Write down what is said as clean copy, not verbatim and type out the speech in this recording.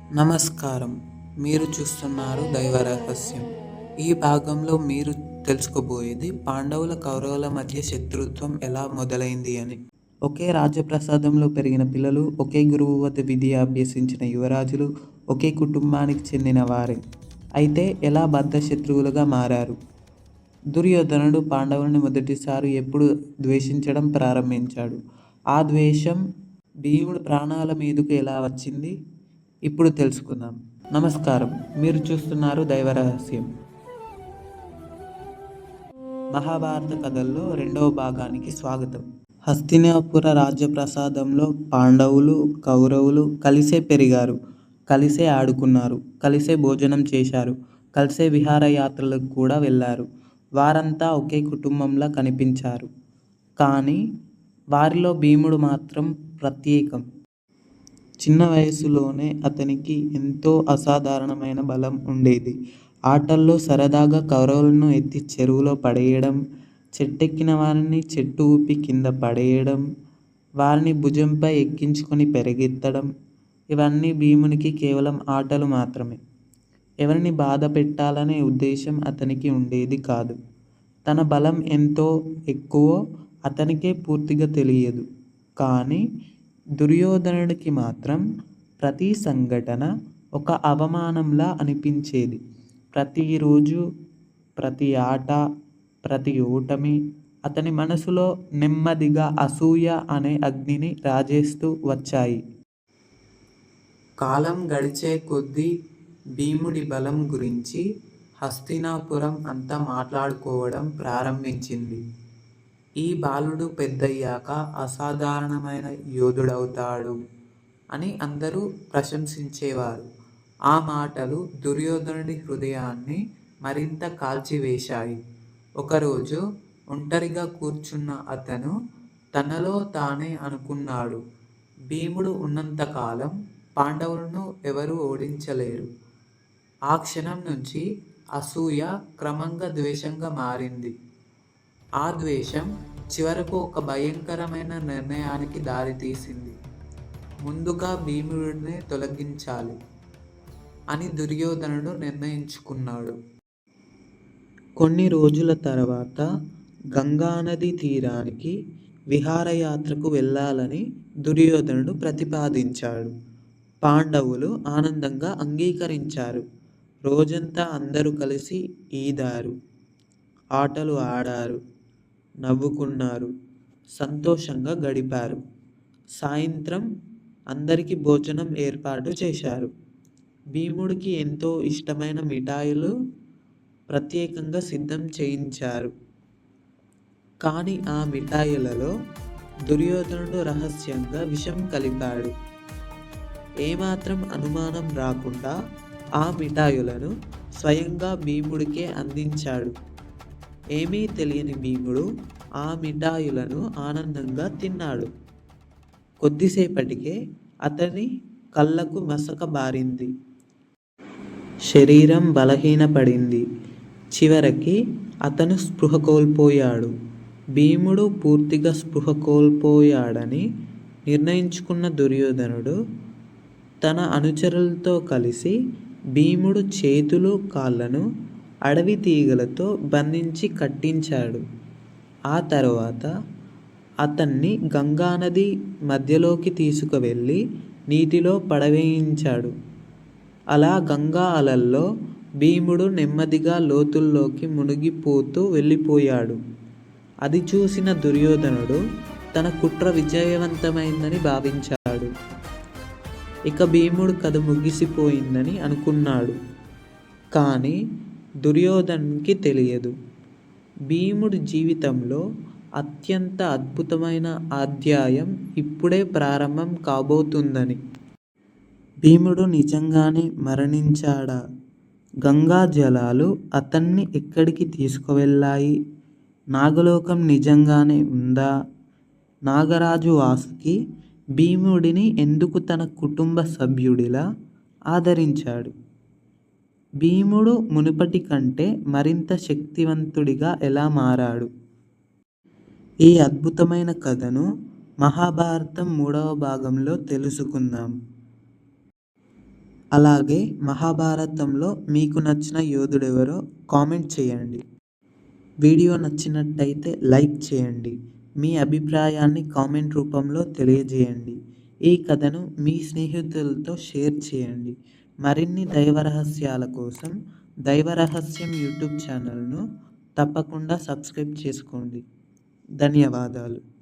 నమస్కారం. మీరు చూస్తున్నారు దైవ రహస్యం. ఈ భాగంలో మీరు తెలుసుకోబోయేది పాండవుల, కౌరవుల మధ్య శత్రుత్వం ఎలా మొదలైంది అని. ఒకే రాజప్రసాదంలో పెరిగిన పిల్లలు, ఒకే గురువు వద్ద విద్య అభ్యసించిన యువరాజులు, ఒకే కుటుంబానికి చెందిన వారే. అయితే ఎలా బద్ధశత్రువులుగా మారారు? దుర్యోధనుడు పాండవుల్ని మొదటిసారి ఎప్పుడు ద్వేషించడం ప్రారంభించాడు? ఆ ద్వేషం భీముడి ప్రాణాల మీదకు ఎలా వచ్చింది? ఇప్పుడు తెలుసుకుందాం. నమస్కారం. మీరు చూస్తున్నారు దైవ రహస్యం. మహాభారత కథల్లో రెండవ భాగానికి స్వాగతం. హస్తినాపుర రాజ్యప్రసాదంలో పాండవులు, కౌరవులు కలిసే పెరిగారు, కలిసే ఆడుకున్నారు, కలిసే భోజనం చేశారు, కలిసే విహారయాత్రలకు కూడా వెళ్ళారు. వారంతా ఒకే కుటుంబంలా కనిపించారు. కానీ వారిలో భీముడు మాత్రం ప్రత్యేకం. చిన్న వయసులోనే అతనికి ఎంతో అసాధారణమైన బలం ఉండేది. ఆటల్లో సరదాగా కౌరవులను ఎత్తి చెరువులో పడేయడం, చెట్టెక్కిన వారిని చెట్టు ఊపి కింద పడేయడం, వారిని భుజంపై ఎక్కించుకొని పెరిగెత్తడం, ఇవన్నీ భీమునికి కేవలం ఆటలు మాత్రమే. ఎవరిని బాధ పెట్టాలనే ఉద్దేశం అతనికి ఉండేది కాదు. తన బలం ఎంతో ఎక్కువో అతనికే పూర్తిగా తెలియదు. కానీ దుర్యోధనుడికి మాత్రం ప్రతి సంఘటన ఒక అవమానంలా అనిపించేది. ప్రతిరోజు, ప్రతి ఆట, ప్రతి ఓటమి అతని మనసులో నెమ్మదిగా అసూయ అనే అగ్నిని రాజేస్తూ వచ్చాయి. కాలం గడిచే కొద్దీ భీముడి బలం గురించి హస్తినాపురం అంతా మాట్లాడుకోవడం ప్రారంభించింది. ఈ బాలుడు పెద్దయ్యాక అసాధారణమైన యోధుడవుతాడు అని అందరూ ప్రశంసించేవారు. ఆ మాటలు దుర్యోధనుడి హృదయాన్ని మరింత కాల్చివేశాయి. ఒకరోజు ఒంటరిగా కూర్చున్న అతను తనలో తానే అనుకున్నాడు, భీముడు ఉన్నంతకాలం పాండవులను ఎవరూ ఓడించలేరు. ఆ క్షణం నుంచి అసూయ క్రమంగా ద్వేషంగా మారింది. ఆ ద్వేషం చివరకు ఒక భయంకరమైన నిర్ణయానికి దారితీసింది. ముందుగా భీముడిని తొలగించాలి అని దుర్యోధనుడు నిర్ణయించుకున్నాడు. కొన్ని రోజుల తర్వాత గంగానది తీరానికి విహారయాత్రకు వెళ్ళాలని దుర్యోధనుడు ప్రతిపాదించాడు. పాండవులు ఆనందంగా అంగీకరించారు. రోజంతా అందరూ కలిసి ఈదారు, ఆటలు ఆడారు, నవ్వుకున్నారు, సంతోషంగా గడిపారు. సాయంత్రం అందరికీ భోజనం ఏర్పాటు చేశారు. భీముడికి ఎంతో ఇష్టమైన మిఠాయిలు ప్రత్యేకంగా సిద్ధం చేయించారు. కానీ ఆ మిఠాయిలలో దుర్యోధనుడు రహస్యంగా విషం కలిపాడు. ఏమాత్రం అనుమానం రాకుండా ఆ మిఠాయిలను స్వయంగా భీముడికే అందించాడు. ఏమీ తెలియని భీముడు ఆ మిఠాయిలను ఆనందంగా తిన్నాడు. కొద్దిసేపటికే అతని కళ్ళకు మసక బారింది. శరీరం బలహీనపడింది. చివరికి అతను స్పృహ కోల్పోయాడు. భీముడు పూర్తిగా స్పృహ కోల్పోయాడని నిర్ణయించుకున్న దుర్యోధనుడు తన అనుచరులతో కలిసి భీముడు చేతులు, కాళ్ళను అడవి తీగలతో బంధించి కట్టించాడు. ఆ తరువాత అతన్ని గంగానది మధ్యలోకి తీసుకువెళ్ళి నీటిలో పడవేయించాడు. అలా గంగా అలల్లో భీముడు నెమ్మదిగా లోతుల్లోకి మునిగిపోతూ వెళ్ళిపోయాడు. అది చూసిన దుర్యోధనుడు తన కుట్ర విజయవంతమైందని భావించాడు. ఇక భీముడు కథ ముగిసిపోయిందని అనుకున్నాడు. కానీ దుర్యోధనునికి తెలియదు, భీముడి జీవితంలో అత్యంత అద్భుతమైన అధ్యాయం ఇప్పుడే ప్రారంభం కాబోతుందని. భీముడు నిజంగానే మరణించాడా? గంగా జలాలు అతన్ని ఎక్కడికి తీసుకువెళ్ళాయి? నాగలోకం నిజంగానే ఉందా? నాగరాజు వాసుకి భీముడిని ఎందుకు తన కుటుంబ సభ్యుడిలా ఆదరించాడు? భీముడు మునుపటి కంటే మరింత శక్తివంతుడిగా ఎలా మారాడు? ఈ అద్భుతమైన కథను మహాభారతం 3వ భాగంలో తెలుసుకుందాం. అలాగే మహాభారతంలో మీకు నచ్చిన యోధుడెవరో కామెంట్ చేయండి. వీడియో నచ్చినట్టయితే లైక్ చేయండి. మీ అభిప్రాయాన్ని కామెంట్ రూపంలో తెలియజేయండి. ఈ కథను మీ స్నేహితులతో షేర్ చేయండి. మరిన్ని దైవ రహస్యాల కోసం దైవ రహస్యం యూట్యూబ్ ఛానల్ను తప్పకుండా సబ్స్క్రైబ్ చేసుకోండి. ధన్యవాదాలు.